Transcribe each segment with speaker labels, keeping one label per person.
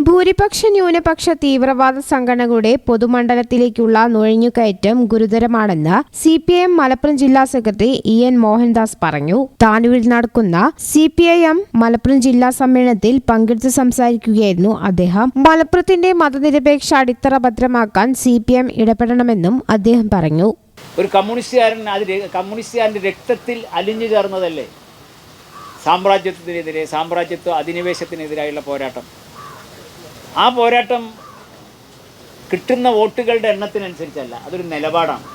Speaker 1: ഭൂരിപക്ഷ ന്യൂനപക്ഷ തീവ്രവാദ സംഘടനകളുടെ പൊതുമണ്ഡലത്തിലേക്കുള്ള നുഴഞ്ഞുകയറ്റം ഗുരുതരമാണെന്ന് CPIM മലപ്പുറം ജില്ലാ സെക്രട്ടറി EN മോഹൻദാസ് പറഞ്ഞു. താനൂരിൽ നടക്കുന്ന CPIM മലപ്പുറം ജില്ലാ സമ്മേളനത്തിൽ പങ്കെടുത്ത് സംസാരിക്കുകയായിരുന്നു അദ്ദേഹം. മലപ്പുറത്തിന്റെ മതനിരപേക്ഷ അടിത്തറ ഭദ്രമാക്കാൻ CPIM ഇടപെടണമെന്നും അദ്ദേഹം പറഞ്ഞു.
Speaker 2: ഒരു കമ്മ്യൂണിസ്റ്റുകാരൻ്റെ രക്തത്തിൽ അലിഞ്ഞു ചേർന്നതല്ലേ സാമ്രാജ്യത്വത്തിനെതിരെ, സാമ്രാജ്യത്വ അധിനിവേശത്തിനെതിരായുള്ള പോരാട്ടം. ആ പോരാട്ടം കിട്ടുന്ന വോട്ടുകളുടെ എണ്ണത്തിനനുസരിച്ചല്ല, അതൊരു നിലപാടാണ്.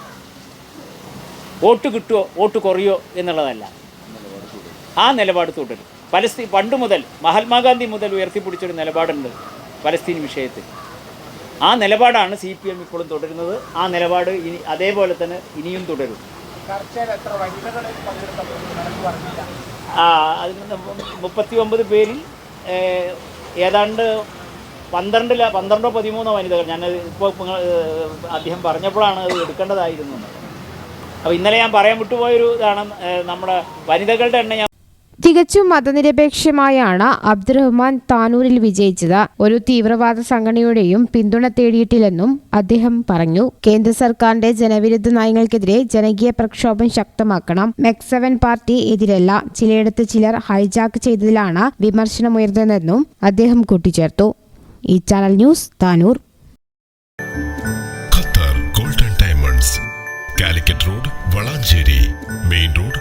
Speaker 2: വോട്ട് കിട്ടുമോ വോട്ട് കുറയോ എന്നുള്ളതല്ല, ആ നിലപാട് തുടരും. പണ്ട് മുതൽ മഹാത്മാഗാന്ധി മുതൽ ഉയർത്തിപ്പിടിച്ചൊരു നിലപാടുണ്ട് പലസ്തീൻ വിഷയത്തിൽ. ആ നിലപാടാണ് CPIM ഇപ്പോഴും തുടരുന്നത്. ആ നിലപാട് അതേപോലെ തന്നെ ഇനിയും തുടരും. അതിന് 39 പേരിൽ ഏതാണ്ട് 12-13 വനിതകൾ. ഞാൻ ഇപ്പോൾ അദ്ദേഹം പറഞ്ഞപ്പോഴാണ് അത് എടുക്കേണ്ടതായിരുന്നു. അപ്പോൾ ഇന്നലെ ഞാൻ പറയാൻ വിട്ടുപോയൊരു ഇതാണ്, നമ്മുടെ വനിതകളുടെ എണ്ണം
Speaker 1: തികച്ചും മതനിരപേക്ഷമായാണ് അബ്ദുറഹ്മാൻ താനൂരിൽ വിജയിച്ചത്. ഒരു തീവ്രവാദ സംഘടനയുടെയും പിന്തുണ തേടിയിട്ടില്ലെന്നും അദ്ദേഹം പറഞ്ഞു. കേന്ദ്ര സർക്കാരിന്റെ ജനവിരുദ്ധ നയങ്ങൾക്കെതിരെ ജനകീയ പ്രക്ഷോഭം ശക്തമാക്കണം. MEC7 പാർട്ടി എതിരല്ല, ചിലയിടത്ത് ചിലർ ഹൈജാക്ക് ചെയ്തതിലാണ് വിമർശനമുയർന്നതെന്നും അദ്ദേഹം കൂട്ടിച്ചേർത്തു. ഈ channel news Tanur.
Speaker 3: Qatar golden diamonds, Calicut road, Valanchery main road,